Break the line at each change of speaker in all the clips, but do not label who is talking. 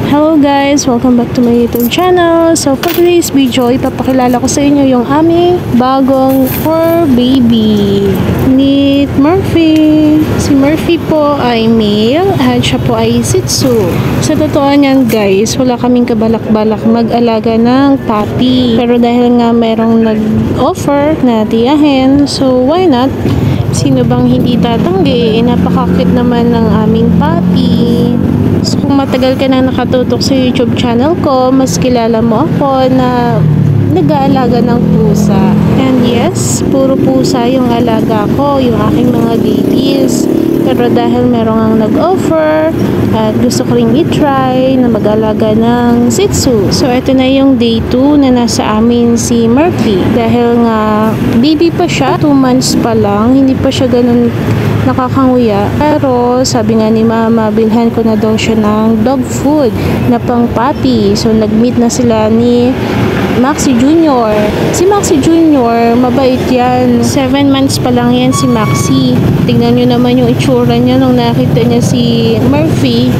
Hello guys! Welcome back to my YouTube channel. So for today's video, ipapakilala ko sa inyo yung aming bagong fur baby. Meet Murphy! Si Murphy po ay male at siya po ay Shih Tzu. Sa totoo niyan guys, wala kaming kabalak-balak mag-alaga ng puppy. Pero dahil nga merong nag-offer na tiyahin, so why not? Sino bang hindi tatanggi? Napaka-cute naman ng aming puppy. So kung matagal ka na nakatutok sa YouTube channel ko, mas kilala mo ako na nag-aalaga ng pusa. And yes, puro pusa yung alaga ko, yung aking mga babies. Pero dahil merong ang nag-offer at gusto ko rin i-try na mag-alaga ng Shih Tzu. So ito na yung day 2 na nasa amin si Murphy. Dahil nga baby pa siya, 2 months pa lang, hindi pa siya ganun nakakanguya. Pero sabi nga ni mama, bilhan ko na daw siya ng dog food na pang puppy. So nag-meet na sila ni Maxi Jr. Si Maxi Jr, mabait yan. 7 months pa lang yan si Maxi. Tingnan nyo naman yung itsura niya nung nakita niya si Murphy.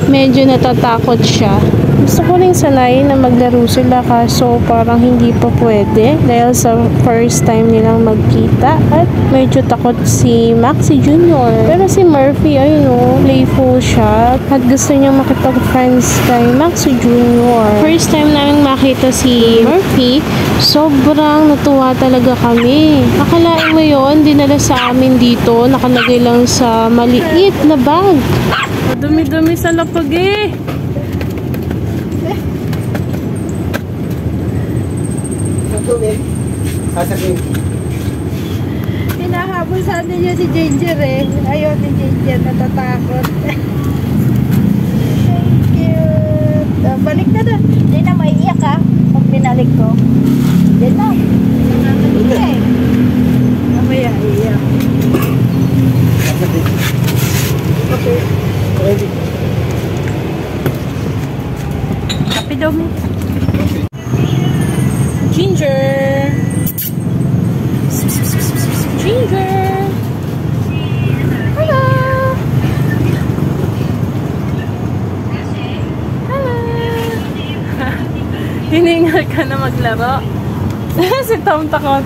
Medyo natatakot siya. Gusto ko rin sanayin na maglaro sila kaso parang hindi pa pwede dahil sa first time nilang magkita at medyo takot si Maxi Jr. Pero si Murphy ay playful siya at gusto niya makipag-friends kay Maxi Jr. First time namin makita si Murphy, sobrang natuwa talaga kami. Akalain mo yun, dinala sa amin dito, nakalagay lang sa maliit na bag. Dumi-dumi sa lapag eh.
Hinahabol sa atin niya si Ginger eh. Ayaw ni Ginger, natatakot. Thank you. Balik na na. Hindi na maiiyak ha. Pag binalik ko. Hindi na. Nakakalik eh. Mamaya iiyak. Okay. Ready. Happy daw mo.
Ginger! Ginger! Hello! Hello! Hiningal ka na maglaro. Si Tom takot.